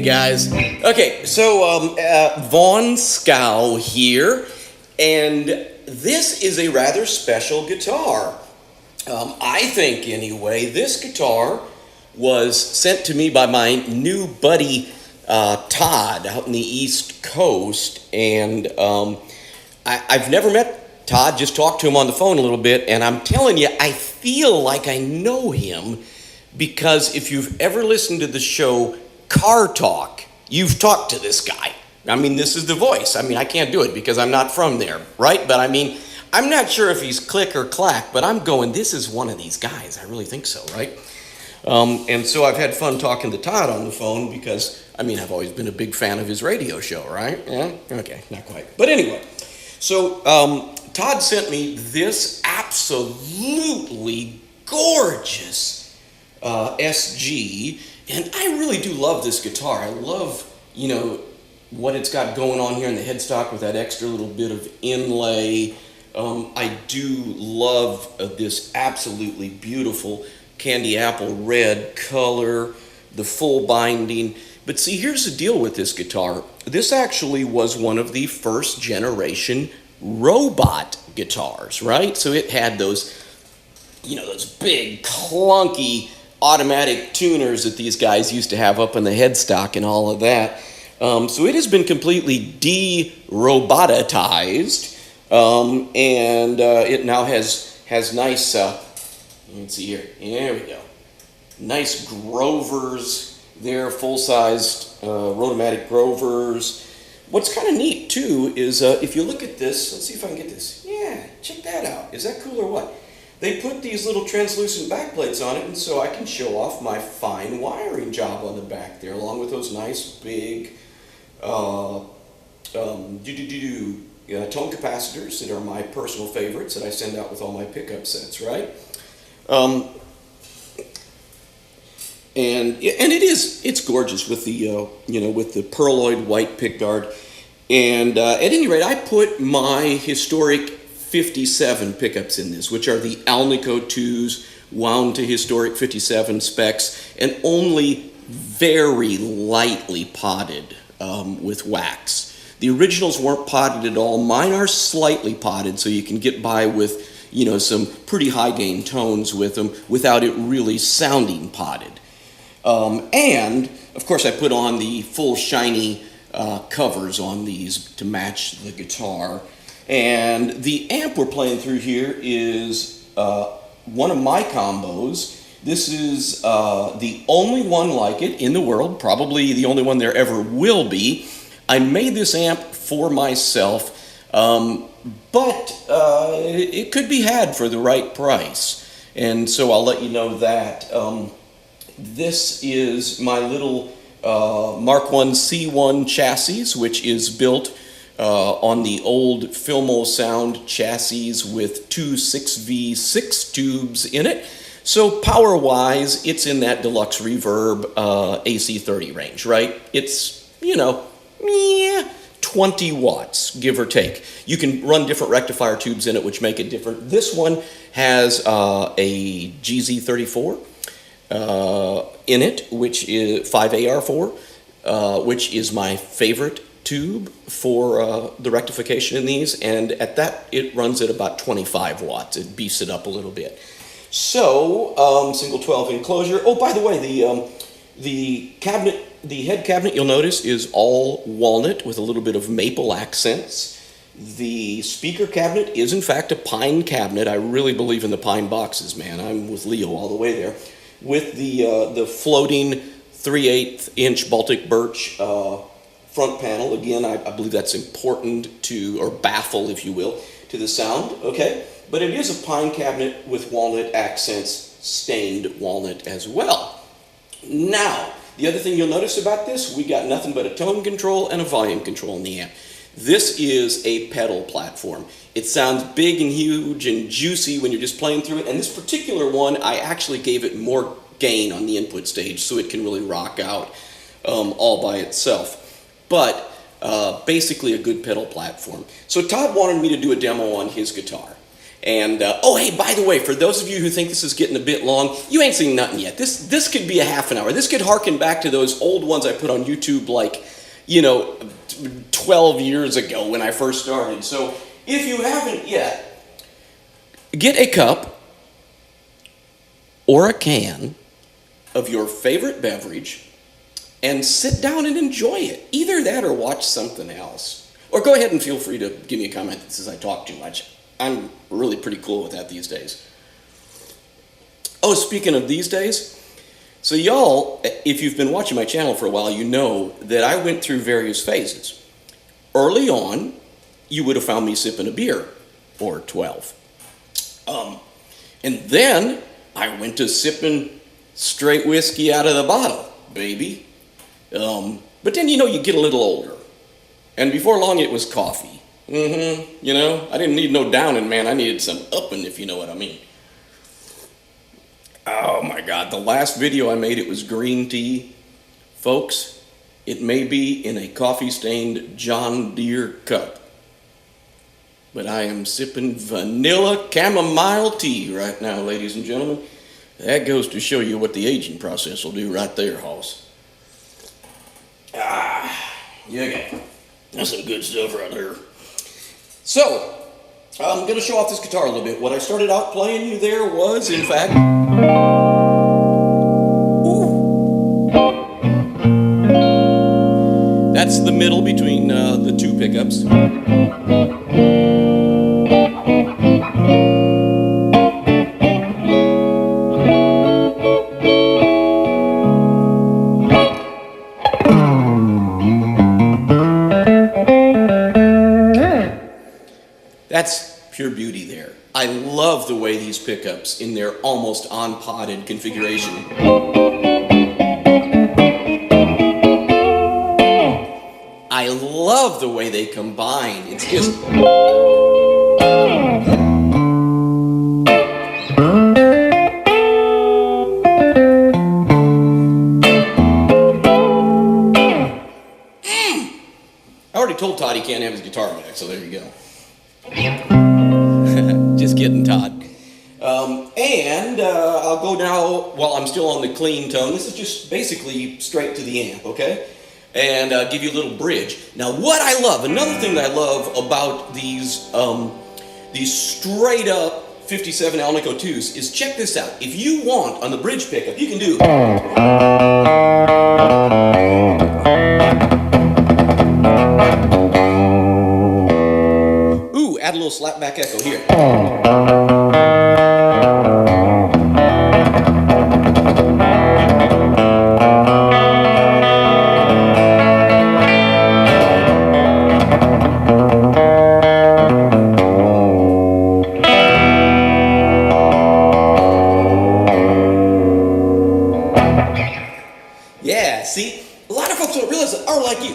guys. Okay, so Vaughn Skow here, and this is a rather special guitar. I think, anyway, this guitar was sent to me by my new buddy Todd out in the East Coast, and I've never met Todd, just talked to him on the phone a little bit, and I'm telling you, I feel like I know him because if you've ever listened to the show Car Talk, you've talked to this guy. I mean, this is the voice. I mean, I can't do it because I'm not from there, right? But I mean, I'm not sure if he's click or clack, but I'm going, this is one of these guys. I really think so, right? And so I've had fun talking to Todd on the phone because, I mean, I've always been a big fan of his radio show, right? Yeah? Okay, not quite. But anyway, so Todd sent me this absolutely gorgeous SG, and I really do love this guitar. I love, you know, what it's got going on here in the headstock with that extra little bit of inlay. I do love this absolutely beautiful candy apple red color, the full binding. But see, here's the deal with this guitar. This actually was one of the first generation robot guitars, right? So it had those, you know, those big clunky automatic tuners that these guys used to have up in the headstock and all of that. So it has been completely de-robotized, and it now has nice, let's see here, there we go, nice Grovers there, full-sized Rotomatic Grovers. What's kind of neat, too, is if you look at this, let's see if I can get this. Yeah, check that out. Is that cool or what? They put these little translucent backplates on it, and so I can show off my fine wiring job on the back there, along with those nice big tone capacitors that are my personal favorites that I send out with all my pickup sets, right? And it's gorgeous with the you know, with the pearloid white pickguard. And at any rate, I put my historic 57 pickups in this, which are the Alnico 2s wound to historic 57 specs and only very lightly potted with wax. The originals weren't potted at all. Mine are slightly potted, so you can get by with, you know, some pretty high gain tones with them without it really sounding potted. And of course I put on the full shiny covers on these to match the guitar. And the amp we're playing through here is one of my combos. This is the only one like it in the world, probably the only one there ever will be. I made this amp for myself, but it could be had for the right price. And so I'll let you know that. This is my little Mark I C1 chassis, which is built on the old Filmo Sound chassis with two 6V6 tubes in it. So power-wise, it's in that deluxe reverb AC30 range, right? It's, you know, 20 watts, give or take. You can run different rectifier tubes in it, which make it different. This one has a GZ34 in it, which is 5AR4, which is my favorite tube for the rectification in these, and at that it runs at about 25 watts. It beefs it up a little bit. So single 12 enclosure. Oh, by the way, the cabinet, the head cabinet, you'll notice is all walnut with a little bit of maple accents. The speaker cabinet is in fact a pine cabinet. I really believe in the pine boxes, man. I'm with Leo all the way there. With the floating 3/8 inch Baltic birch front panel. Again, I believe that's important to, or baffle, if you will, to the sound, okay? But it is a pine cabinet with walnut accents, stained walnut as well. Now, the other thing you'll notice about this, we got nothing but a tone control and a volume control in the amp. This is a pedal platform. It sounds big and huge and juicy when you're just playing through it, and this particular one, I actually gave it more gain on the input stage so it can really rock out all by itself. But basically a good pedal platform. So Todd wanted me to do a demo on his guitar. And, oh, hey, by the way, for those of you who think this is getting a bit long, you ain't seen nothing yet. This could be a half an hour. This could harken back to those old ones I put on YouTube, like, 12 years ago when I first started. So if you haven't yet, get a cup or a can of your favorite beverage and sit down and enjoy it. Either that or watch something else. Or go ahead and feel free to give me a comment that says I talk too much. I'm really pretty cool with that these days. Oh, speaking of these days, so y'all, if you've been watching my channel for a while, you know that I went through various phases. Early on, you would have found me sipping a beer, or 12. And then I went to sipping straight whiskey out of the bottle, baby. But then, you get a little older. And before long, it was coffee. I didn't need no downing, man. I needed some upping, if you know what I mean. Oh my God, the last video I made, it was green tea. Folks, it may be in a coffee-stained John Deere cup, but I am sipping vanilla chamomile tea right now, ladies and gentlemen. That goes to show you what the aging process will do right there, Hoss. Yeah, that's some good stuff right there. So, I'm going to show off this guitar a little bit. What I started out playing you there was, in fact... That's the middle between the two pickups. That's pure beauty there. I love the way these pickups in their almost on-potted configuration. I love the way they combine. It's just... I already told Todd he can't have his guitar back, so there you go. Just kidding, Todd. I'll go now, while I'm still on the clean tone. This is just basically straight to the amp, okay? And give you a little bridge. Now, what I love, another thing that I love about these straight up 57 Alnico 2s is, check this out. If you want, on the bridge pickup, you can do... Ooh, add a little slapback echo here. Yeah, see? A lot of folks don't realize that are like you.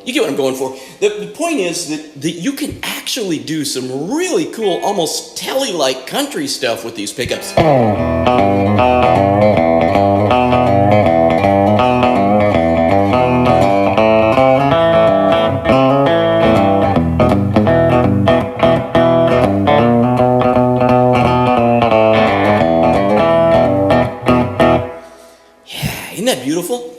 You get what I'm going for. The point is that you can actually do some really cool, almost telly-like country stuff with these pickups. Yeah, isn't that beautiful?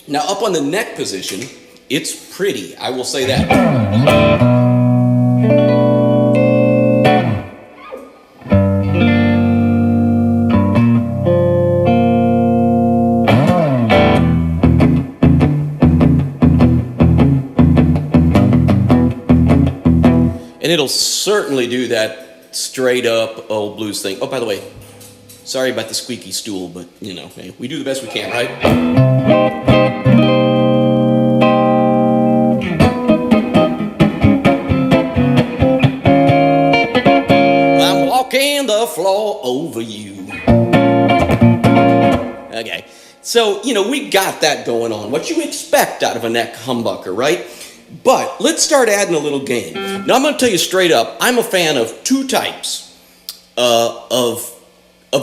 Now, up on the neck position, it's pretty, I will say that. And it'll certainly do that straight up old blues thing. Oh, by the way, sorry about the squeaky stool, but hey, we do the best we can, right? Walking the floor over you. Okay, so, we got that going on. What you expect out of a neck humbucker, right? But let's start adding a little game. Now, I'm going to tell you straight up, I'm a fan of two types of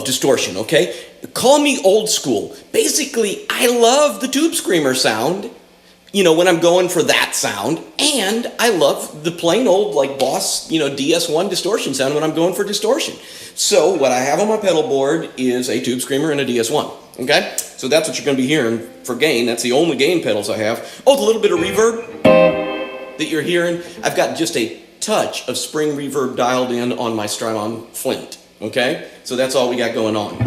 distortion, okay? Call me old school. Basically, I love the tube screamer sound, when I'm going for that sound, and I love the plain old like Boss, DS1 distortion sound when I'm going for distortion. So what I have on my pedal board is a Tube Screamer and a DS1, okay? So that's what you're going to be hearing for gain. That's the only gain pedals I have. Oh, the little bit of reverb that you're hearing, I've got just a touch of spring reverb dialed in on my Strymon Flint, okay? So that's all we got going on.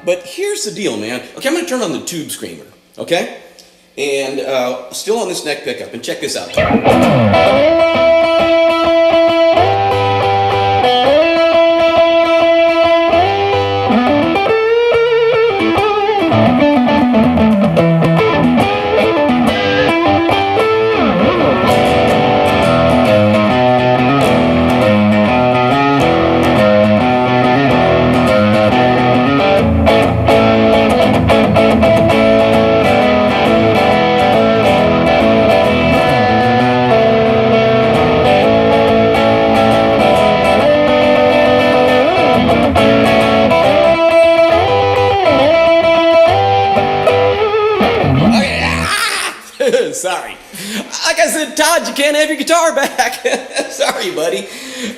But here's the deal, man. Okay, I'm going to turn on the Tube Screamer, okay? And still on this neck pickup, and check this out. Sorry. Like I said, Todd, you can't have your guitar back. Sorry, buddy.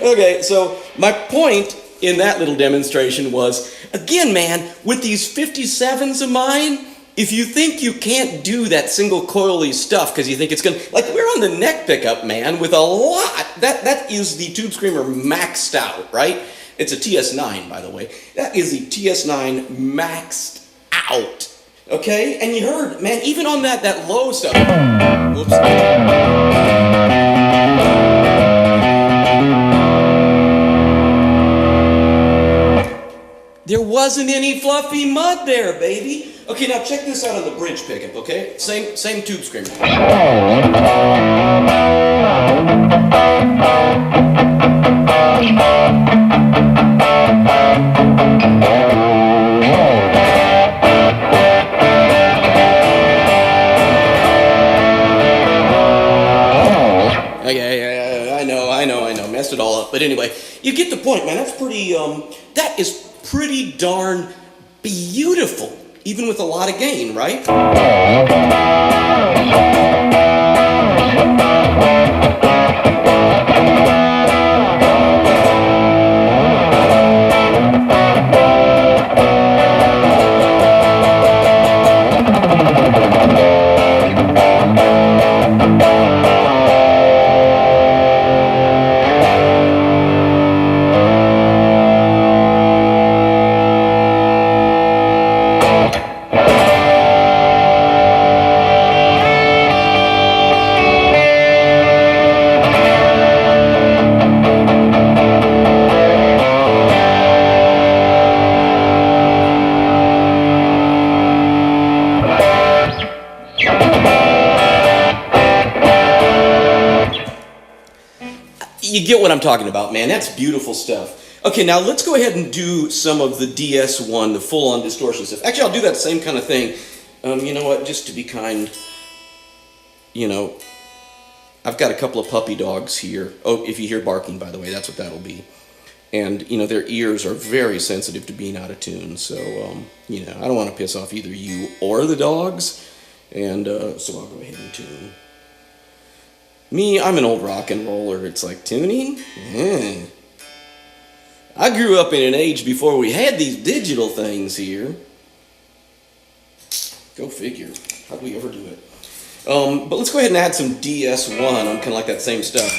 Okay, so my point in that little demonstration was, again, man, with these 57s of mine, if you think you can't do that single coily stuff because you think it's going to, like we're on the neck pickup, man, with a lot. That is the Tube Screamer maxed out, right? It's a TS9, by the way. That is the TS9 maxed out. Okay, and you heard, man, even on that low stuff. Whoops. There wasn't any fluffy mud there, baby. Okay, now check this out on the bridge pickup, okay? Same Tube Screamer. I messed it all up. But anyway, you get the point, man. That's pretty, that is pretty darn beautiful, even with a lot of gain, right? You get what I'm talking about, man. That's beautiful stuff. Okay, now let's go ahead and do some of the DS1, the full-on distortion stuff. Actually, I'll do that same kind of thing. You know what? Just to be kind, I've got a couple of puppy dogs here. Oh, if you hear barking, by the way, that's what that'll be. And, their ears are very sensitive to being out of tune. So, I don't want to piss off either you or the dogs. And so I'll go ahead and tune. Me, I'm an old rock and roller. It's like tuning? I grew up in an age before we had these digital things here. Go figure. How'd we ever do it? But let's go ahead and add some DS1 on kind of like that same stuff.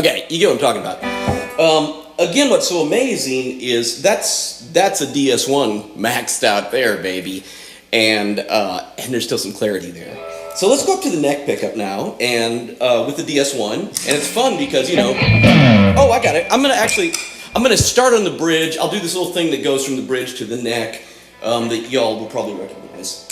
Okay, you get what I'm talking about. Again, what's so amazing is that's a DS1 maxed out there, baby, and there's still some clarity there. So let's go up to the neck pickup now, and with the DS1, and it's fun because, you know, oh, I got it. I'm gonna start on the bridge. I'll do this little thing that goes from the bridge to the neck that y'all will probably recognize.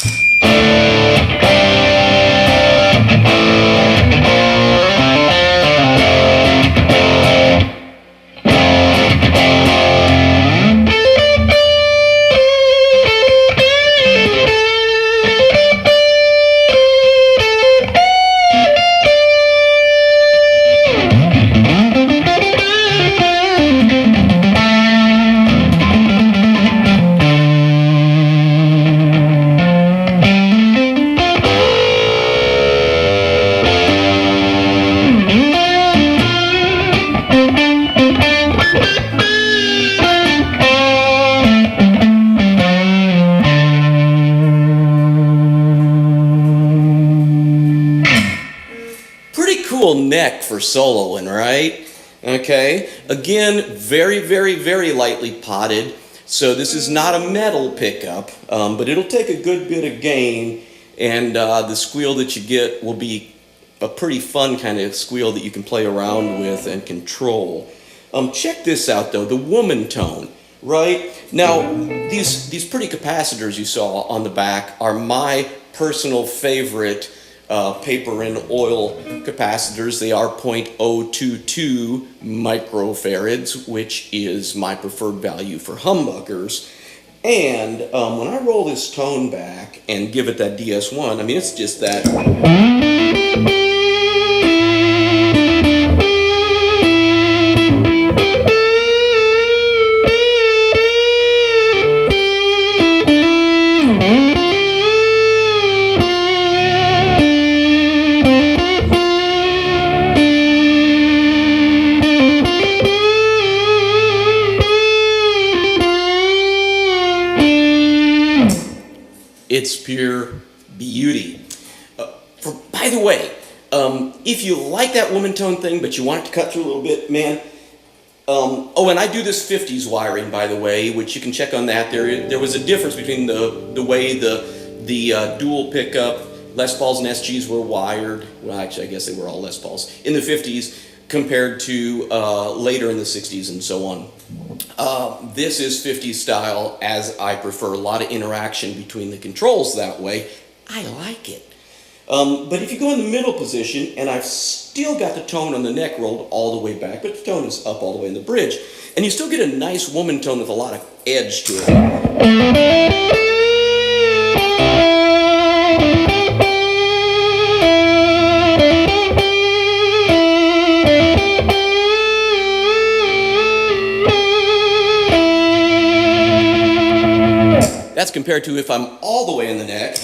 Neck for soloing, right? Okay, again, very, very, very lightly potted, so this is not a metal pickup, but it'll take a good bit of gain, and the squeal that you get will be a pretty fun kind of squeal that you can play around with and control. Check this out though, the woman tone, right? Now, these pretty capacitors you saw on the back are my personal favorite paper and oil capacitors. They are 0.022 microfarads, which is my preferred value for humbuckers. And when I roll this tone back and give it that DS1, I mean, it's just that. It's pure beauty. By the way, if you like that woman tone thing, but you want it to cut through a little bit, man. Oh, and I do this 50s wiring, by the way, which you can check on that. There was a difference between the way the dual pickup Les Pauls and SGs were wired. Well, actually, I guess they were all Les Pauls in the 50s compared to later in the 60s and so on. This is 50s style, as I prefer. A lot of interaction between the controls that way. I like it. But if you go in the middle position, and I've still got the tone on the neck rolled all the way back, but the tone is up all the way in the bridge, and you still get a nice woman tone with a lot of edge to it. That's compared to if I'm all the way in the neck.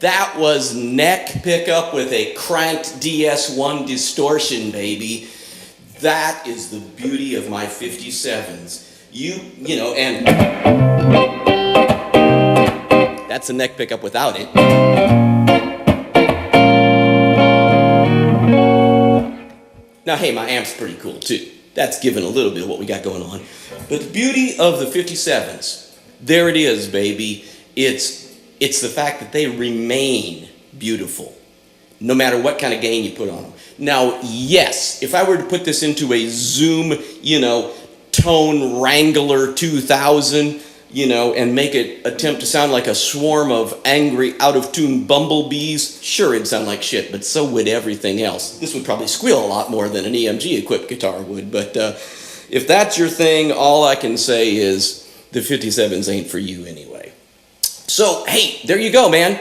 That was neck pickup with a cranked DS1 distortion, baby. That is the beauty of my 57s. You know, and that's a neck pickup without it. Now, hey, my amp's pretty cool too. That's giving a little bit of what we got going on. But the beauty of the 57s, there it is, baby. It's the fact that they remain beautiful, no matter what kind of gain you put on them. Now, yes, if I were to put this into a Zoom, Tone Wrangler 2000, and make it attempt to sound like a swarm of angry, out-of-tune bumblebees, sure, it'd sound like shit, but so would everything else. This would probably squeal a lot more than an EMG-equipped guitar would, but if that's your thing, all I can say is the 57s ain't for you anyway. So, hey, there you go, man.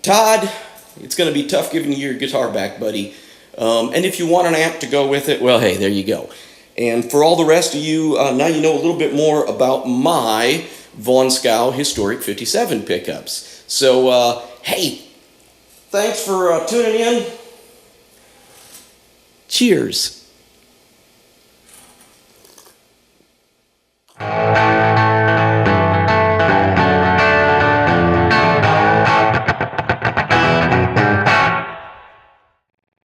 Todd, it's going to be tough giving you your guitar back, buddy. And if you want an amp to go with it, well, hey, there you go. And for all the rest of you, now you know a little bit more about my Vaughn Skow Historic 57 pickups. So, hey, thanks for tuning in. Cheers.